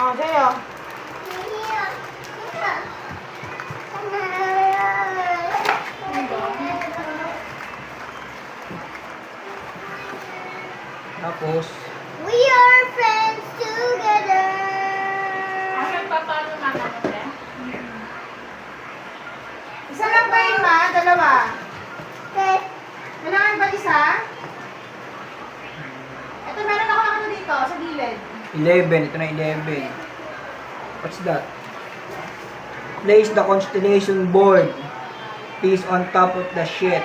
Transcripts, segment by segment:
Oh, sa'yo. Tapos, We are friends together. Ano papalo mama mo, te? Isa lang ba yun, ma? Dalawa? Okay. Kailangan ba isa? Ito, meron ako nakano dito, sa gilid. 11. Ito na 11. What's that? Place the constellation board piece on top of the sheet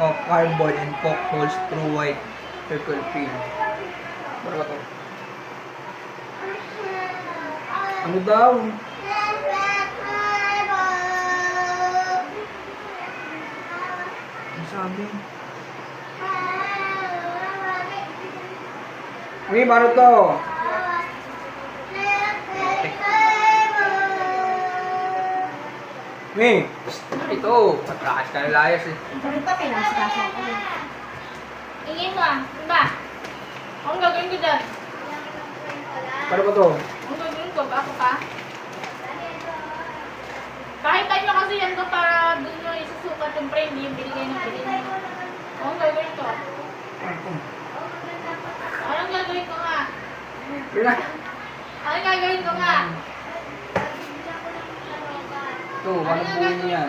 of cardboard and poke holes through white circle pin. Ano ba to? Ano daw? Ano sabi? Uy, paano to? Uy, ito. Patrakas ka na layas eh. Ito, pinasikaso ko. Ingin mo ah. Diba? Ang gagawin ko dyan. Paano ba to? Ang gagawin ko, ba ako pa? Pakita nyo kasi yan to para doon nyo isusukat yung frame, yung binigay ng bilhin. Ang gagawin ko. Anong gagawin ko nga? Wala. Anong gagawin ko nga? Ito, paano buuin yan?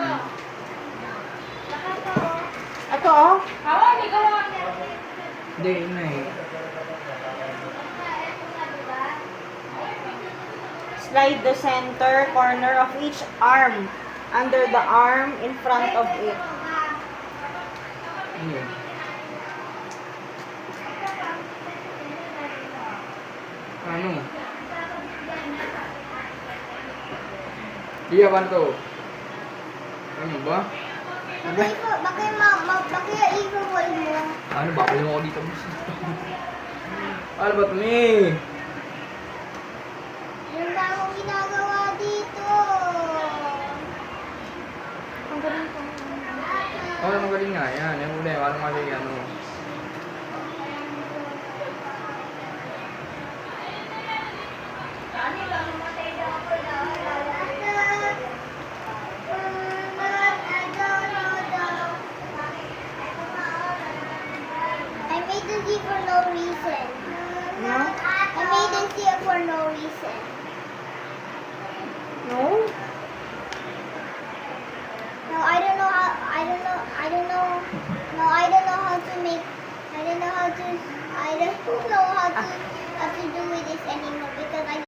Ito, oh. Ako, hindi ko nga. Hindi, yun na eh. Slide the center corner of each arm under the arm in front of it. Ano yun? Ano? Iya, paano to? Ano ba? Bakit i-roll mo? Ano ba? Pwede mo ako dito. Ano ba ito, ni?